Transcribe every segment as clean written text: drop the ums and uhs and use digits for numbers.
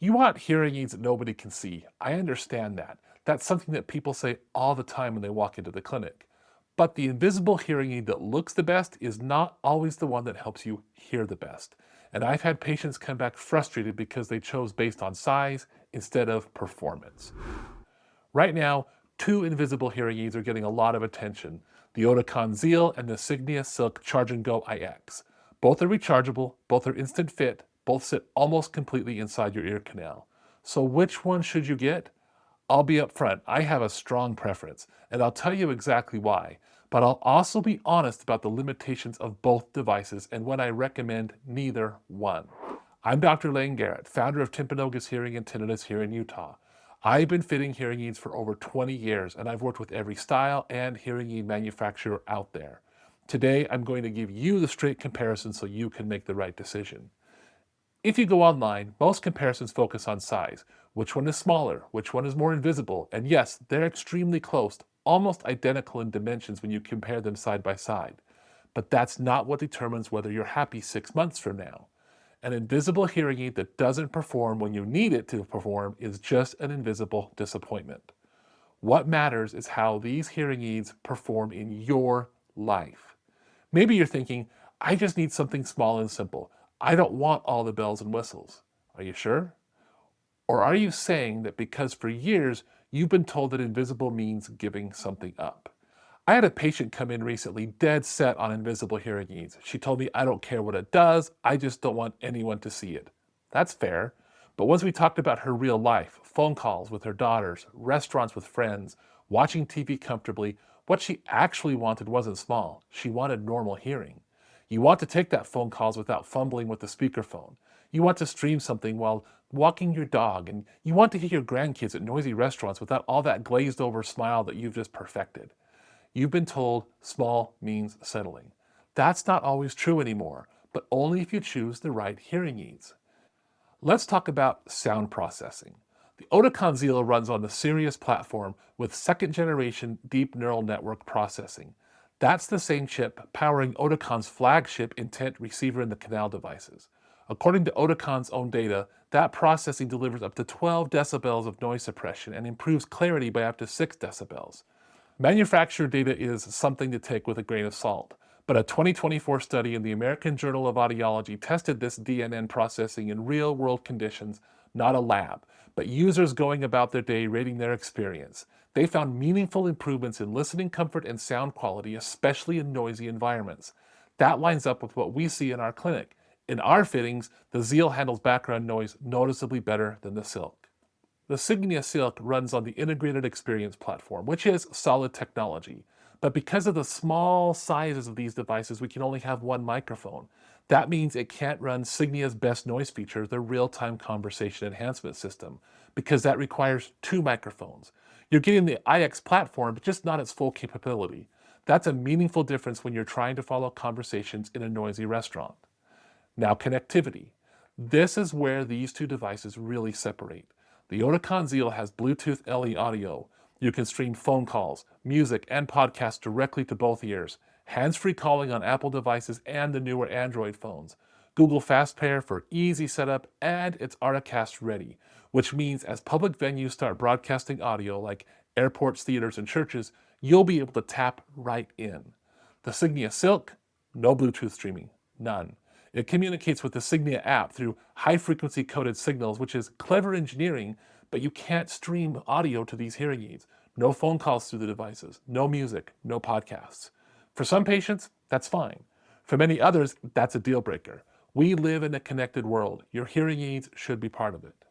You want hearing aids that nobody can see. I understand that. That's something that people say all the time when they walk into the clinic. But the invisible hearing aid that looks the best is not always the one that helps you hear the best. And I've had patients come back frustrated because they chose based on size instead of performance. Right now, two invisible hearing aids are getting a lot of attention: the Oticon Zeal and the Signia Silk Charge&Go IX. Both are rechargeable, both are instant fit, both sit almost completely inside your ear canal. So which one should you get? I'll be upfront, I have a strong preference, and I'll tell you exactly why, but I'll also be honest about the limitations of both devices and when I recommend neither one. I'm Dr. Layne Garrett, founder of Timpanogos Hearing and Tinnitus here in Utah. I've been fitting hearing aids for over 20 years, and I've worked with every style and hearing aid manufacturer out there. Today, I'm going to give you the straight comparison so you can make the right decision. If you go online, most comparisons focus on size. Which one is smaller? Which one is more invisible? And yes, they're extremely close, almost identical in dimensions when you compare them side by side. But that's not what determines whether you're happy 6 months from now. An invisible hearing aid that doesn't perform when you need it to perform is just an invisible disappointment. What matters is how these hearing aids perform in your life. Maybe you're thinking, I just need something small and simple. I don't want all the bells and whistles. Are you sure? Or are you saying that because for years you've been told that invisible means giving something up? I had a patient come in recently dead set on invisible hearing aids. She told me, I don't care what it does, I just don't want anyone to see it. That's fair. But once we talked about her real life, phone calls with her daughters, restaurants with friends, watching TV comfortably, what she actually wanted wasn't small. She wanted normal hearing. You want to take that phone calls without fumbling with the speakerphone. You want to stream something while walking your dog, and you want to hear your grandkids at noisy restaurants without all that glazed over smile that you've just perfected. You've been told small means settling. That's not always true anymore, but only if you choose the right hearing aids. Let's talk about sound processing. The Oticon Zeal runs on the Sirius platform with second generation deep neural network processing. That's the same chip powering Oticon's flagship intent receiver-in-the-canal devices. According to Oticon's own data, that processing delivers up to 12 decibels of noise suppression and improves clarity by up to 6 decibels. Manufacturer data is something to take with a grain of salt, but a 2024 study in the American Journal of Audiology tested this DNN processing in real-world conditions, not a lab, but users going about their day rating their experience. They found meaningful improvements in listening comfort and sound quality, especially in noisy environments. That lines up with what we see in our clinic. In our fittings, the Zeal handles background noise noticeably better than the Silk. The Signia Silk runs on the Integrated Experience platform, which is solid technology. But because of the small sizes of these devices, we can only have one microphone. That means it can't run Signia's best noise feature, the real-time conversation enhancement system, because that requires two microphones. You're getting the IX platform, but just not its full capability. That's a meaningful difference when you're trying to follow conversations in a noisy restaurant. Now, connectivity. This is where these two devices really separate. The Oticon Zeal has Bluetooth LE audio. You can stream phone calls, music, and podcasts directly to both ears. Hands-free calling on Apple devices and the newer Android phones. Google Fast Pair for easy setup, and it's Articast ready, which means as public venues start broadcasting audio like airports, theaters, and churches, you'll be able to tap right in. The Signia Silk, no Bluetooth streaming, none. It communicates with the Signia app through high-frequency coded signals, which is clever engineering, but you can't stream audio to these hearing aids. No phone calls through the devices, no music, no podcasts. For some patients, that's fine. For many others, that's a deal breaker. We live in a connected world. Your hearing aids should be part of it.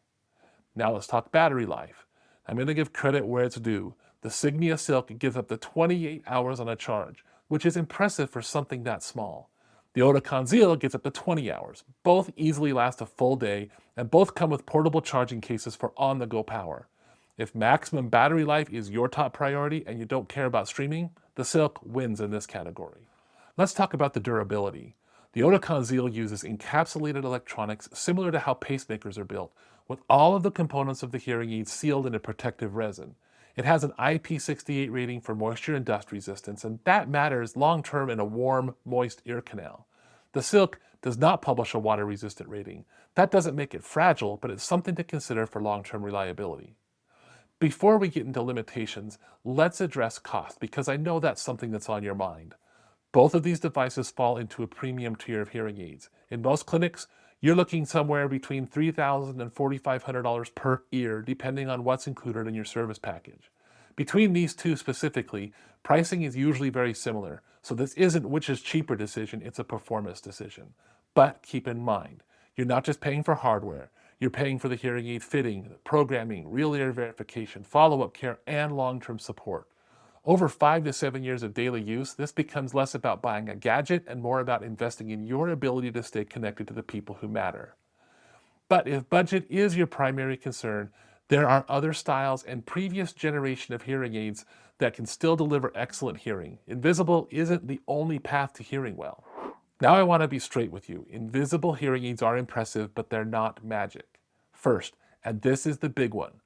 Now let's talk battery life. I'm going to give credit where it's due. The Signia Silk gives up to 28 hours on a charge, which is impressive for something that small. The Oticon Zeal gets up to 20 hours. Both easily last a full day, and both come with portable charging cases for on-the-go power. If maximum battery life is your top priority and you don't care about streaming, the Silk wins in this category. Let's talk about the durability. The Oticon Zeal uses encapsulated electronics similar to how pacemakers are built, with all of the components of the hearing aid sealed in a protective resin. It has an IP68 rating for moisture and dust resistance, and that matters long-term in a warm, moist ear canal. The Silk does not publish a water-resistant rating. That doesn't make it fragile, but it's something to consider for long-term reliability. Before we get into limitations, let's address cost, because I know that's something that's on your mind. Both of these devices fall into a premium tier of hearing aids. In most clinics, you're looking somewhere between $3,000 and $4,500 per ear, depending on what's included in your service package. Between these two specifically, pricing is usually very similar, so this isn't which is cheaper decision, it's a performance decision. But keep in mind, you're not just paying for hardware, you're paying for the hearing aid fitting, programming, real ear verification, follow-up care, and long-term support. Over 5 to 7 years of daily use, this becomes less about buying a gadget and more about investing in your ability to stay connected to the people who matter. But if budget is your primary concern, there are other styles and previous generation of hearing aids that can still deliver excellent hearing. Invisible isn't the only path to hearing well. Now I want to be straight with you. Invisible hearing aids are impressive, but they're not magic. First, and this is the big one,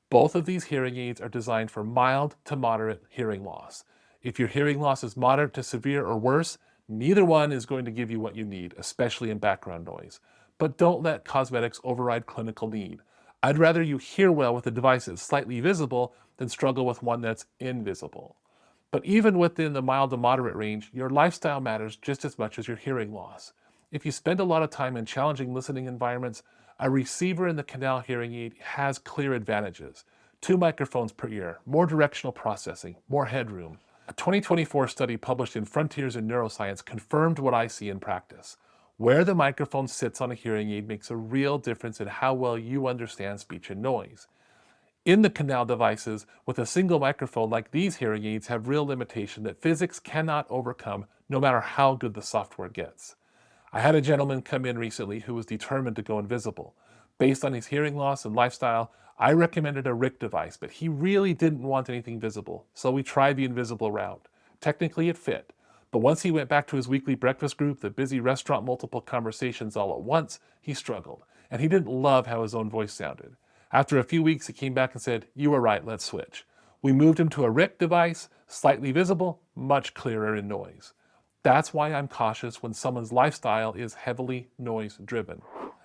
both of these hearing aids are designed for mild to moderate hearing loss. If your hearing loss is moderate to severe or worse, neither one is going to give you what you need, especially in background noise. But don't let cosmetics override clinical need. I'd rather you hear well with a device that's slightly visible than struggle with one that's invisible. But even within the mild to moderate range, your lifestyle matters just as much as your hearing loss. If you spend a lot of time in challenging listening environments, a receiver-in-the-canal hearing aid has clear advantages. 2 microphones per ear, more directional processing, more headroom. A 2024 study published in Frontiers in Neuroscience confirmed what I see in practice. Where the microphone sits on a hearing aid makes a real difference in how well you understand speech and noise. In the canal devices, with a single microphone like these hearing aids have real limitation that physics cannot overcome no matter how good the software gets. I had a gentleman come in recently who was determined to go invisible. Based on his hearing loss and lifestyle, I recommended a RIC device, but he really didn't want anything visible, so we tried the invisible route. Technically it fit, but once he went back to his weekly breakfast group, the busy restaurant, multiple conversations all at once, he struggled, and he didn't love how his own voice sounded. After a few weeks, he came back and said, "You were right, let's switch." We moved him to a RIC device, slightly visible, much clearer in noise. That's why I'm cautious when someone's lifestyle is heavily noise-driven.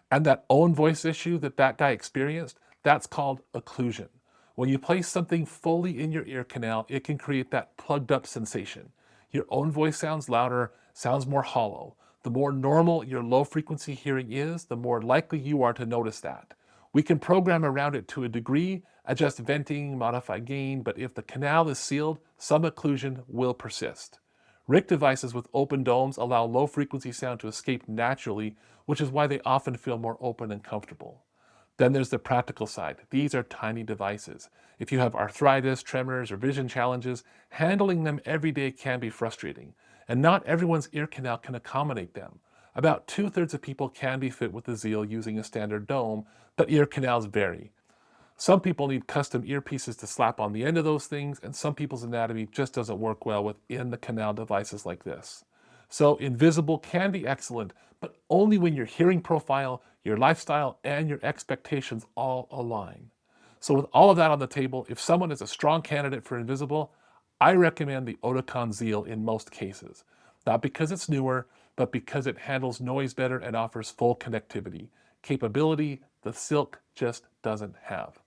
And that own voice issue that guy experienced, that's called occlusion. When you place something fully in your ear canal, it can create that plugged-up sensation. Your own voice sounds louder, sounds more hollow. The more normal your low-frequency hearing is, the more likely you are to notice that. We can program around it to a degree, adjust venting, modify gain, but if the canal is sealed, some occlusion will persist. RIC devices with open domes allow low-frequency sound to escape naturally, which is why they often feel more open and comfortable. Then there's the practical side. These are tiny devices. If you have arthritis, tremors, or vision challenges, handling them every day can be frustrating, and not everyone's ear canal can accommodate them. About 2/3 of people can be fit with the Zeal using a standard dome, but ear canals vary. Some people need custom earpieces to slap on the end of those things, and some people's anatomy just doesn't work well within the canal devices like this. So invisible can be excellent, but only when your hearing profile, your lifestyle, and your expectations all align. So with all of that on the table, if someone is a strong candidate for invisible, I recommend the Oticon Zeal in most cases. Not because it's newer, but because it handles noise better and offers full connectivity. Capability the Silk just doesn't have.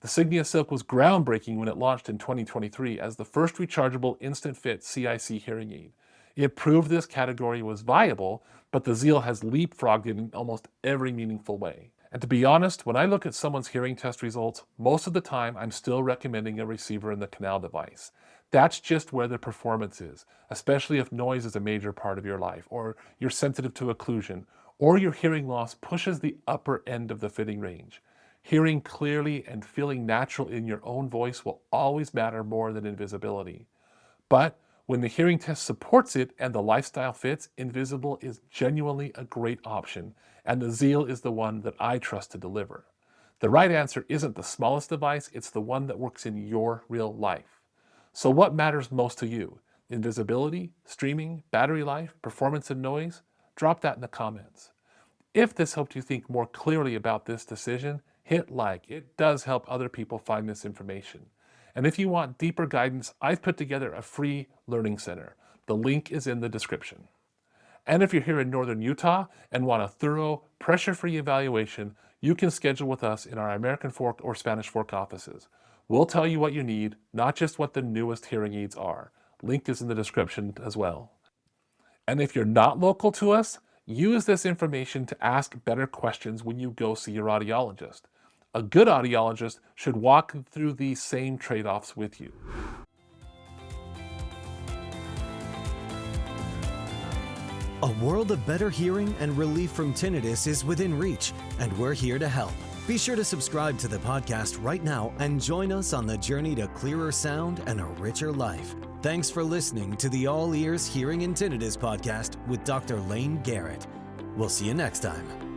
The Signia Silk was groundbreaking when it launched in 2023 as the first rechargeable instant fit CIC hearing aid. It proved this category was viable, but the Zeal has leapfrogged it in almost every meaningful way. And to be honest, when I look at someone's hearing test results, most of the time I'm still recommending a receiver-in-the-canal device. That's just where the performance is, especially if noise is a major part of your life, or you're sensitive to occlusion, or your hearing loss pushes the upper end of the fitting range. Hearing clearly and feeling natural in your own voice will always matter more than invisibility. But when the hearing test supports it and the lifestyle fits, invisible is genuinely a great option, and the Zeal is the one that I trust to deliver. The right answer isn't the smallest device, it's the one that works in your real life. So what matters most to you? Invisibility, streaming, battery life, performance and noise? Drop that in the comments. If this helped you think more clearly about this decision, hit like. It does help other people find this information. And if you want deeper guidance, I've put together a free learning center. The link is in the description. And if you're here in northern Utah and want a thorough, pressure-free evaluation, you can schedule with us in our American Fork or Spanish Fork offices. We'll tell you what you need, not just what the newest hearing aids are. Link is in the description as well. And if you're not local to us, use this information to ask better questions when you go see your audiologist. A good audiologist should walk through these same trade-offs with you. A world of better hearing and relief from tinnitus is within reach, and we're here to help. Be sure to subscribe to the podcast right now and join us on the journey to clearer sound and a richer life. Thanks for listening to the All Ears Hearing and Tinnitus podcast with Dr. Layne Garrett. We'll see you next time.